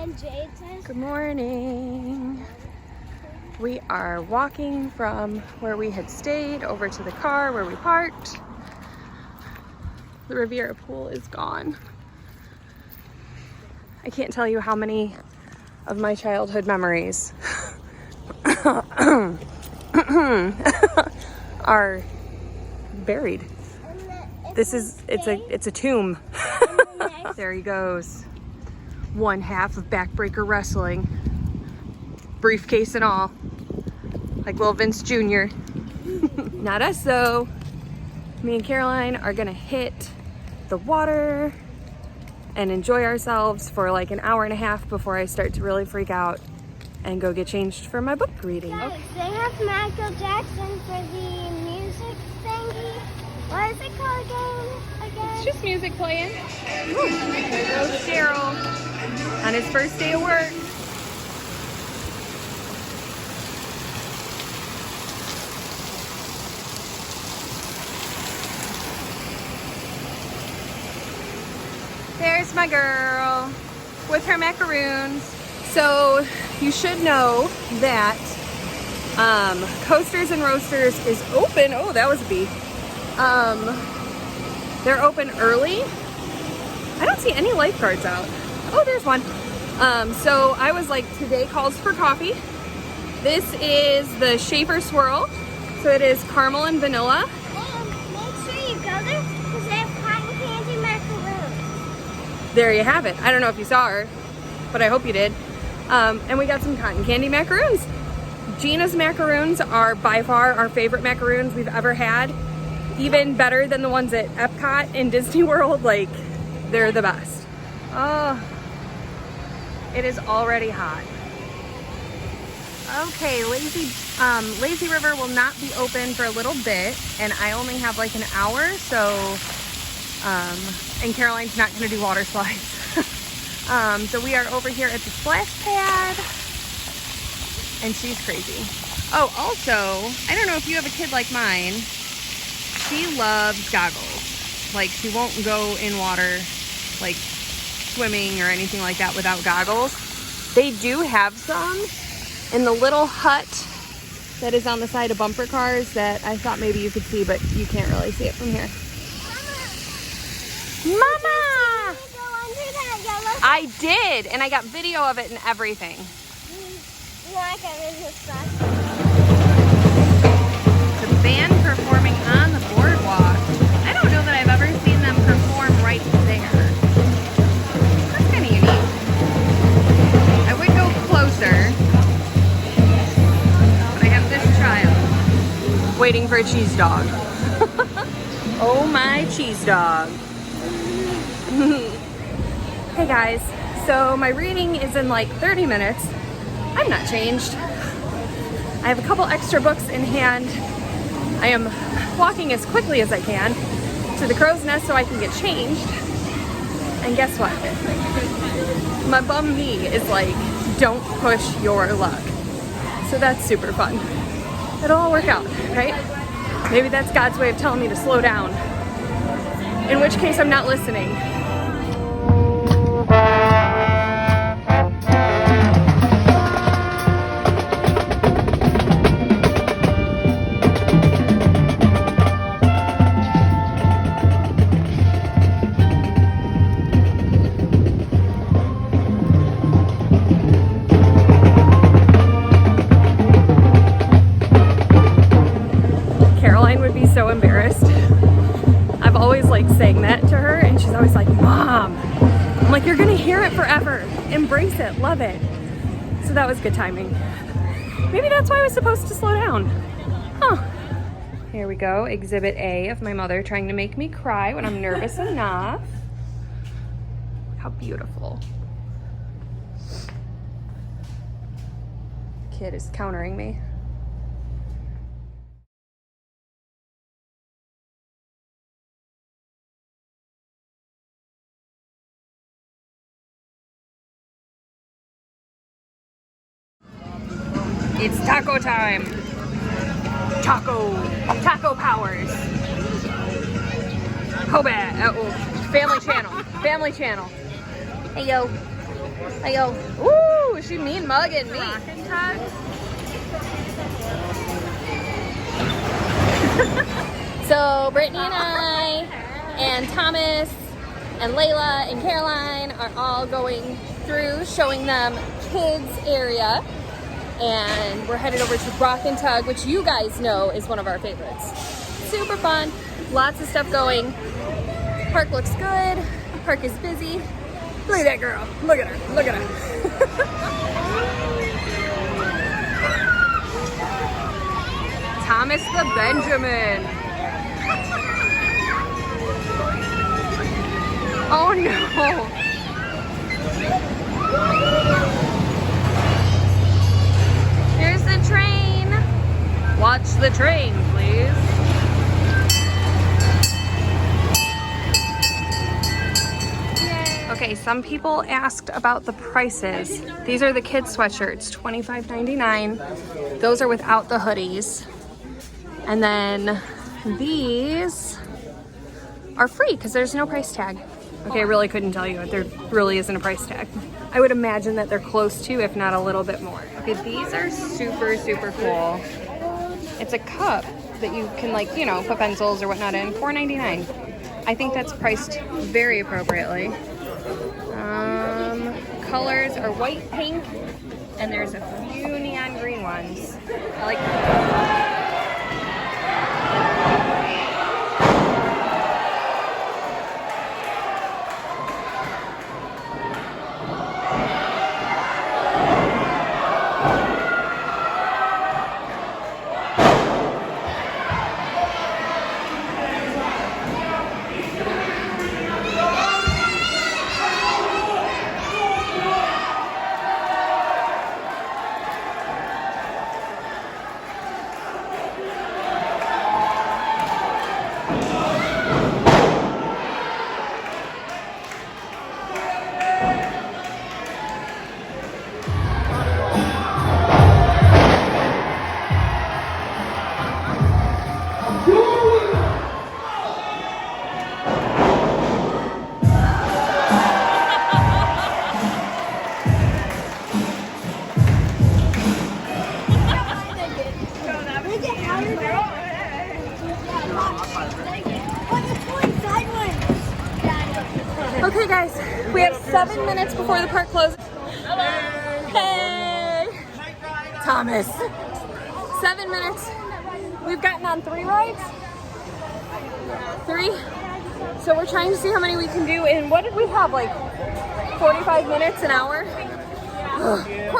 And Jade says, good morning. We are walking from where we had stayed over to the car where we parked. The Riviera pool is gone. I can't tell you how many of my childhood memories are buried. It's a tomb. There he goes. One half of Backbreaker Wrestling. Briefcase and all. Like little Vince Jr. Not us though. Me and Caroline are gonna hit the water and enjoy ourselves for like an hour and a half before I start to really freak out and go get changed for my book reading. Guys, they have Michael Jackson for the music thingy. What is it called again? It's just music playing. Ooh, there goes Daryl on his first day of work. There's my girl with her macaroons. So you should know that Coasters and Roasters is open. Oh, that was a bee. They're open early. I don't see any lifeguards out. Oh, there's one. So I was like, today calls for coffee. This is the Schaefer Swirl. So it is caramel and vanilla. And make sure you go there because they have cotton candy macaroons. There you have it. I don't know if you saw her, but I hope you did. And we got some cotton candy macaroons. Gina's macaroons are by far our favorite macaroons we've ever had. Even better than the ones at Epcot in Disney World. Like, they're the best. Oh, it is already hot. Okay, Lazy River will not be open for a little bit, and I only have like an hour, so, and Caroline's not gonna do water slides. So we are over here at the splash pad, and she's crazy. Oh, also, I don't know if you have a kid like mine, she loves goggles. Like, she won't go in water, like swimming or anything like that without goggles. They do have some in the little hut that is on the side of bumper cars that I thought maybe you could see, but you can't really see it from here. Mama! Did you go under that yellow? I did, and I got video of it and everything. Like I was just The band performing on the boardwalk. I don't know that I've ever seen them perform right there. That's kind of unique. I would go closer, but I have this child waiting for a cheese dog. Oh, my cheese dog. Hey guys, so my reading is in like 30 minutes. I'm not changed. I have a couple extra books in hand. I am walking as quickly as I can to the crow's nest so I can get changed. And guess what? My bum knee is like, don't push your luck. So that's super fun. It'll all work out, right? Maybe that's God's way of telling me to slow down. In which case I'm not listening. So embarrassed. I've always like saying that to her and she's always like, Mom. I'm like, you're gonna hear it forever. Embrace it, love it. So that was good timing. Maybe that's why I was supposed to slow down. Huh. Here we go, exhibit A of my mother trying to make me cry when I'm nervous enough. How beautiful. Kid is countering me. It's taco time. Taco powers. Oh, bad. Oh, family channel. Family channel. Hey, yo. I go, ooh, she mean mugging me. So Brittany and I and Thomas and Layla and Caroline are all going through showing them kids area, and we're headed over to Rock and Tug, which you guys know is one of our favorites. Super fun, lots of stuff going. Park looks good, park is busy. Look at that girl, look at her, look at her. Thomas the Benjamin. Oh no. Here's the train. Watch the train, please. Yay. Okay, some people asked about the prices. These are the kids' sweatshirts, $25.99. Those are without the hoodies. And then these are free because there's no price tag. Okay, I really couldn't tell you. There really isn't a price tag. I would imagine that they're close to, if not a little bit more. Okay, these are super, super cool. It's a cup that you can, like, you know, put pencils or whatnot in. $4.99. I think that's priced very appropriately. Colors are white, pink, and there's a few neon green ones. I like them. Okay guys, we have 7 minutes before the park closes. Hello. Hey. Thomas. 7 minutes. We've gotten on 3 rides. 3. So we're trying to see how many we can do in, what did we have, like 45 minutes, an hour? Ugh.